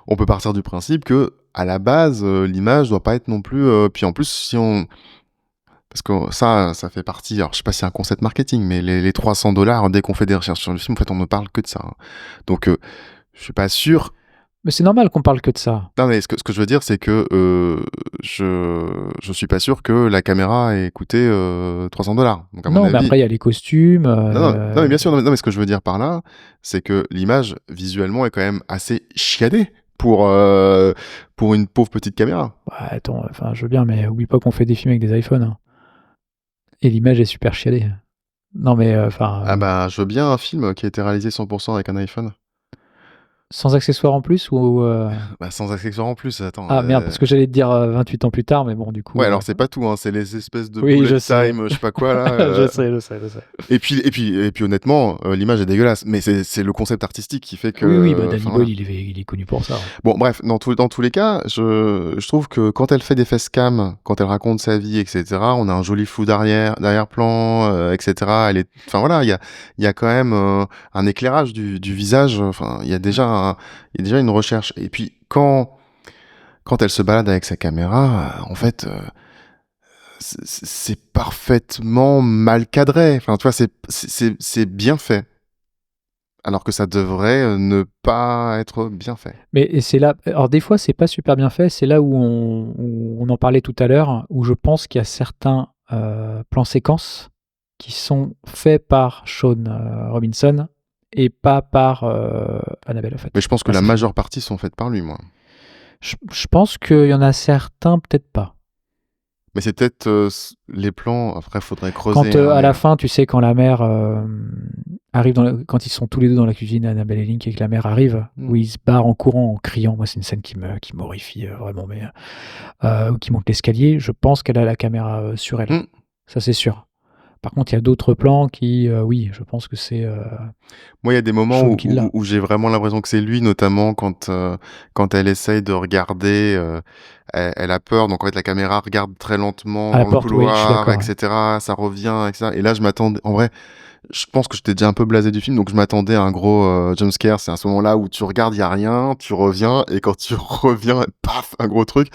On peut partir du principe que, à la base, l'image doit pas être non plus. Puis en plus, si on. Parce que ça fait partie. Alors, je sais pas si c'est un concept marketing, mais les $300, dès qu'on fait des recherches sur le film, en fait, on ne parle que de ça, hein. Donc, je suis pas sûr. Mais c'est normal qu'on parle que de ça. Non, mais ce que je veux dire, c'est que je suis pas sûr que la caméra ait coûté $300. Donc, à mon Non, mais avis. après, il y a les costumes. Non, mais bien sûr, non, mais ce que je veux dire par là, c'est que l'image, visuellement, est quand même assez chiadée pour une pauvre petite caméra. Ouais, attends, enfin, je veux bien, mais oublie pas qu'on fait des films avec des iPhones, hein. Et l'image est super chiadée. Non, mais enfin, Ah bah, je veux bien un film qui a été réalisé 100% avec un iPhone. sans accessoires en plus ou Bah, sans accessoires en plus, attends. Ah merde, parce que j'allais te dire 28 ans plus tard, mais bon, du coup. Ouais, alors c'est pas tout, hein, c'est les espèces de Oui, bullet je sais. time, je sais pas quoi là. je sais. Et puis honnêtement, l'image est dégueulasse, mais c'est le concept artistique qui fait que. Oui, bah Danny Enfin, Boyle, voilà. il est connu pour ça, ouais. Bon, bref, dans tous les cas, je trouve que quand elle fait des facecam, quand elle raconte sa vie, etc., on a un joli flou d'arrière-plan, etc. Enfin voilà, il y a quand même un éclairage du visage. Enfin, il y a déjà une recherche. Et puis quand elle se balade avec sa caméra, en fait, c'est parfaitement mal cadré. Enfin, tu vois, c'est bien fait. Alors que ça devrait ne pas être bien fait. Mais c'est là. Alors, des fois, c'est pas super bien fait. C'est là où on en parlait tout à l'heure, où je pense qu'il y a certains plans séquences qui sont faits par Sean Robinson et pas par Annabelle, en fait. Mais je pense que Enfin, la c'est- majeure partie sont faites par lui, moi. je pense qu'il y en a certains, peut-être pas. Mais c'est peut-être les plans, après faudrait creuser. Quand à la fin, tu sais, quand la mère arrive, quand ils sont tous les deux dans la cuisine, Annabelle et Link, et que la mère arrive, où ils se barrent en courant, en criant, moi c'est une scène qui m'horrifie vraiment, mais ou qui monte l'escalier, je pense qu'elle a la caméra sur elle. Ça c'est sûr. Par contre, il y a d'autres plans qui, oui, je pense que c'est... Moi, il y a des moments Sean qui l'a. où j'ai vraiment l'impression que c'est lui, notamment quand elle essaye de regarder, elle a peur, donc en fait la caméra regarde très lentement À la dans le porte, oui, je suis couloir, d'accord. Ouais. etc. Ça revient, etc. Et là, je m'attendais, en vrai, je pense que j'étais déjà un peu blasé du film, donc je m'attendais à un gros jumpscare. C'est à ce moment-là où tu regardes, il y a rien, tu reviens, et quand tu reviens, paf, un gros truc.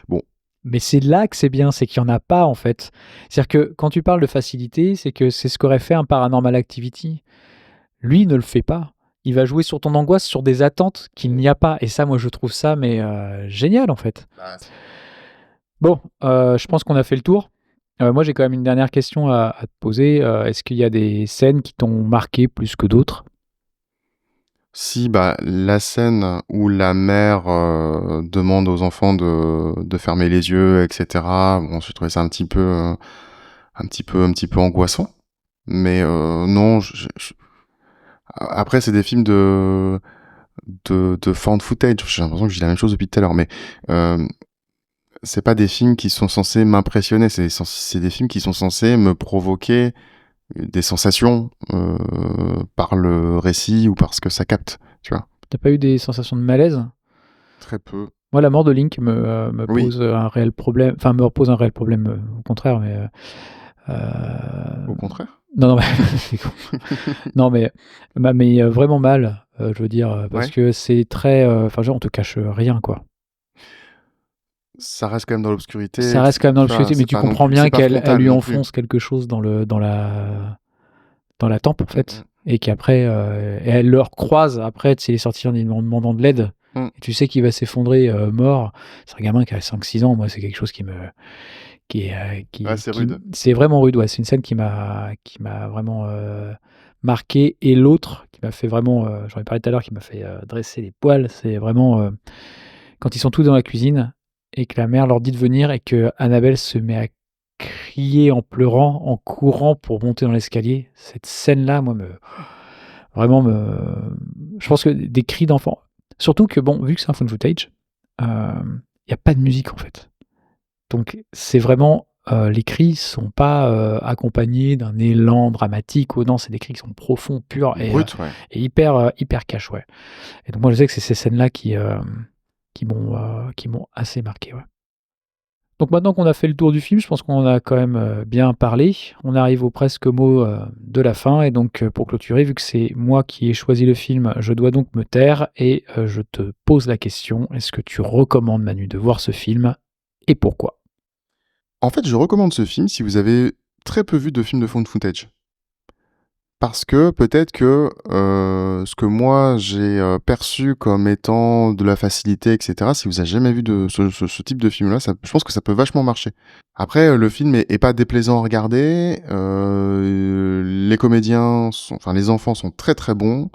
Bon. Mais c'est là que c'est bien, c'est qu'il n'y en a pas en fait. C'est-à-dire que quand tu parles de facilité, c'est que c'est ce qu'aurait fait un Paranormal Activity. Lui ne le fait pas. Il va jouer sur ton angoisse, sur des attentes qu'il n'y a pas. Et ça, moi, je trouve ça mais génial en fait. Bon, je pense qu'on a fait le tour. Moi, j'ai quand même une dernière question à te poser. Est-ce qu'il y a des scènes qui t'ont marqué plus que d'autres? Si, bah, la scène où la mère demande aux enfants de fermer les yeux, etc. Bon, j'ai trouvé ça un petit peu angoissant. Mais non, après, c'est des films de found footage. J'ai l'impression que je dis la même chose depuis tout à l'heure, mais c'est pas des films qui sont censés m'impressionner. C'est des films qui sont censés me provoquer des sensations par le récit ou par ce que ça capte, tu vois. T'as pas eu des sensations de malaise? Très peu. Moi, la mort de Link me Oui. pose un réel problème. Enfin, me pose un réel problème, au contraire, mais... Au contraire. Non, mais... c'est con. Non, mais vraiment mal, je veux dire, parce Ouais. que c'est très... Enfin, genre, on te cache rien, quoi. Ça reste quand même dans l'obscurité. Ça reste quand même dans l'obscurité, mais C'est tu pas non comprends plus, bien c'est pas qu'elle frontal lui non plus. enfonce quelque chose dans la tempe, en fait. Et qu'après, et elle le croise après, tu sais, il est sorti en demandant de l'aide. Et tu sais qu'il va s'effondrer mort. C'est un gamin qui a 5-6 ans. Moi, c'est quelque chose qui me. C'est rude. C'est vraiment rude, ouais. C'est une scène qui m'a vraiment marqué. Et l'autre qui m'a fait vraiment. J'en ai parlé tout à l'heure, qui m'a fait dresser les poils. C'est vraiment quand ils sont tous dans la cuisine et que la mère leur dit de venir et que Annabelle se met à crier en pleurant, en courant pour monter dans l'escalier. Cette scène-là, moi, je pense que des cris d'enfants. Surtout que, bon, vu que c'est un found footage, il n'y a pas de musique, en fait. Donc, c'est vraiment... les cris sont pas accompagnés d'un élan dramatique. Non, c'est des cris qui sont profonds, purs et hyper cash, ouais. Et donc, moi, je sais que c'est ces scènes-là qui m'ont assez marqué, ouais. Donc maintenant qu'on a fait le tour du film, je pense qu'on en a quand même bien parlé. On arrive au presque mot de la fin. Et donc pour clôturer, vu que c'est moi qui ai choisi le film, je dois donc me taire et je te pose la question. Est-ce que tu recommandes, Manu, de voir ce film et pourquoi? En fait, je recommande ce film si vous avez très peu vu de films de found footage. Parce que peut-être que ce que moi j'ai perçu comme étant de la facilité, etc., si vous avez jamais vu de ce type de film-là, je pense que ça peut vachement marcher. Après, le film est pas déplaisant à regarder. Les comédiens, enfin les enfants sont très très bons.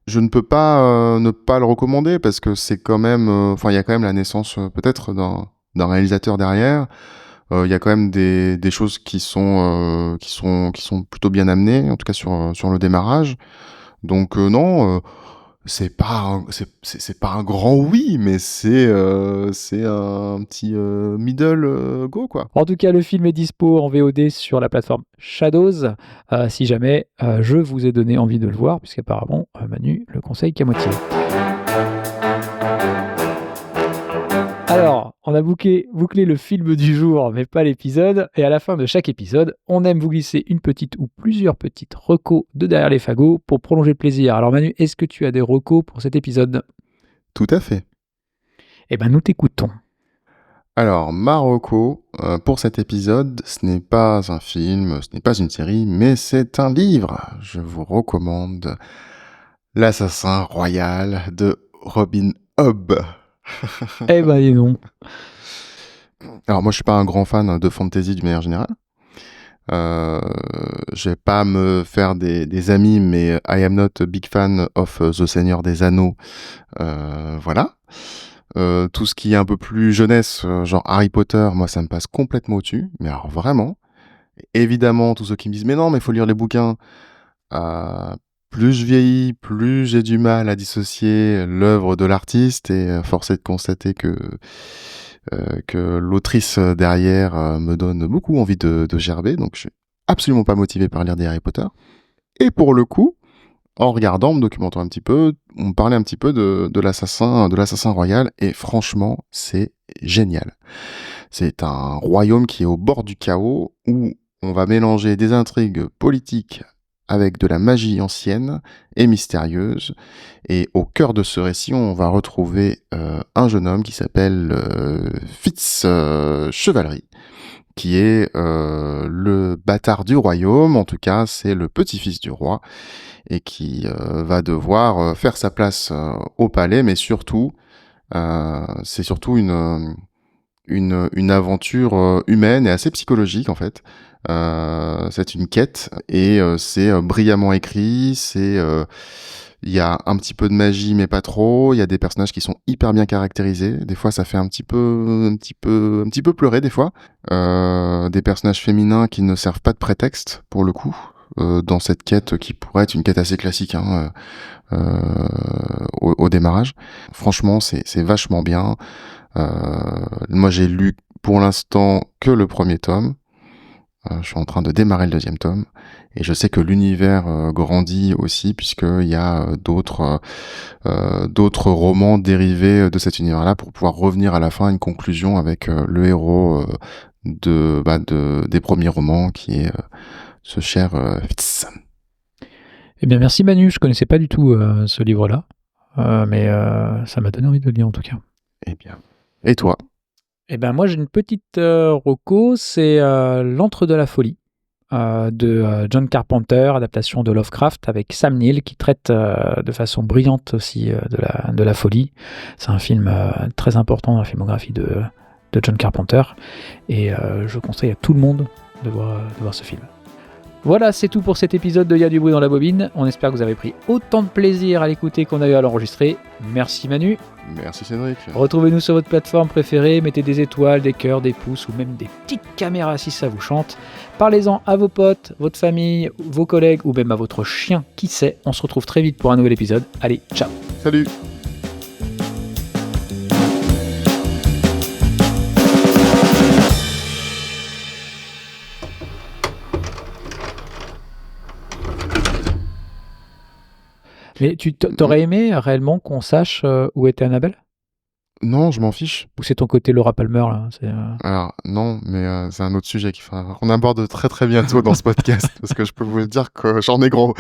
Je ne peux pas ne pas le recommander parce que c'est quand même, enfin il y a quand même la naissance peut-être d'un réalisateur derrière. Il y a quand même des choses qui sont plutôt bien amenées, en tout cas sur le démarrage. Donc non, c'est pas un grand oui, mais c'est un petit middle go quoi. En tout cas, le film est dispo en VOD sur la plateforme Shadows. Si jamais je vous ai donné envie de le voir, puisqu'apparemment Manu le conseille qu'à moitié. Alors, on a bouclé le film du jour, mais pas l'épisode. Et à la fin de chaque épisode, on aime vous glisser une petite ou plusieurs petites recos de derrière les fagots pour prolonger le plaisir. Alors Manu, est-ce que tu as des recos pour cet épisode? Tout à fait. Eh ben, nous t'écoutons. Alors, Marocco, pour cet épisode, ce n'est pas un film, ce n'est pas une série, mais c'est un livre. Je vous recommande L'Assassin Royal de Robin Hobb. Eh ben, dis donc. Alors moi, je suis pas un grand fan de fantasy d'une manière générale. Je vais pas me faire des amis, mais I am not a big fan of The Seigneur des Anneaux. Voilà. Tout ce qui est un peu plus jeunesse, genre Harry Potter, moi ça me passe complètement au-dessus, mais alors vraiment. Évidemment, tous ceux qui me disent: «Mais non, mais il faut lire les bouquins». Heu, Plus je vieillis, plus j'ai du mal à dissocier l'œuvre de l'artiste et force est de constater que l'autrice, derrière, me donne beaucoup envie de gerber, donc je suis absolument pas motivé par lire des Harry Potter. Et pour le coup, en regardant, en me documentant un petit peu, on me parlait un petit peu de l'assassin royal et franchement, c'est génial. C'est un royaume qui est au bord du chaos, où on va mélanger des intrigues politiques avec de la magie ancienne et mystérieuse. Et au cœur de ce récit, on va retrouver un jeune homme qui s'appelle Fitz Chevalerie, qui est le bâtard du royaume, en tout cas c'est le petit-fils du roi, et qui va devoir faire sa place au palais, mais surtout, c'est surtout une aventure humaine et assez psychologique en fait. C'est une quête et c'est brillamment écrit. Il y a un petit peu de magie mais pas trop. Il y a des personnages qui sont hyper bien caractérisés. Des fois, ça fait un petit peu pleurer des fois. Des personnages féminins qui ne servent pas de prétexte pour le coup. Dans cette quête qui pourrait être une quête assez classique hein, au démarrage. Franchement, c'est vachement bien. Moi, j'ai lu pour l'instant que le premier tome. Je suis en train de démarrer le deuxième tome. Et je sais que l'univers grandit aussi, puisqu'il y a d'autres romans dérivés de cet univers-là pour pouvoir revenir à la fin à une conclusion avec le héros des premiers romans, qui est ce cher Fitz. Eh bien, merci Manu, je connaissais pas du tout ce livre-là, mais ça m'a donné envie de le lire en tout cas. Eh bien. Et toi? Eh ben moi j'ai une petite reco, c'est L'Antre de la folie de John Carpenter, adaptation de Lovecraft avec Sam Neill qui traite de façon brillante aussi de la folie. C'est un film très important dans la filmographie de John Carpenter et je conseille à tout le monde de voir ce film. Voilà, c'est tout pour cet épisode de Y'a du bruit dans la bobine. On espère que vous avez pris autant de plaisir à l'écouter qu'on a eu à l'enregistrer. Merci Manu. Merci Cédric. Retrouvez-nous sur votre plateforme préférée, mettez des étoiles, des cœurs, des pouces ou même des petites caméras si ça vous chante. Parlez-en à vos potes, votre famille, vos collègues ou même à votre chien, qui sait. On se retrouve très vite pour un nouvel épisode. Allez, ciao. Salut. Mais tu t'aurais aimé réellement qu'on sache où était Annabelle ? Non, je m'en fiche. Ou c'est ton côté Laura Palmer là Alors, non, mais c'est un autre sujet qu'il faudra qu'on aborde très très bientôt dans ce podcast, parce que je peux vous le dire que j'en ai gros.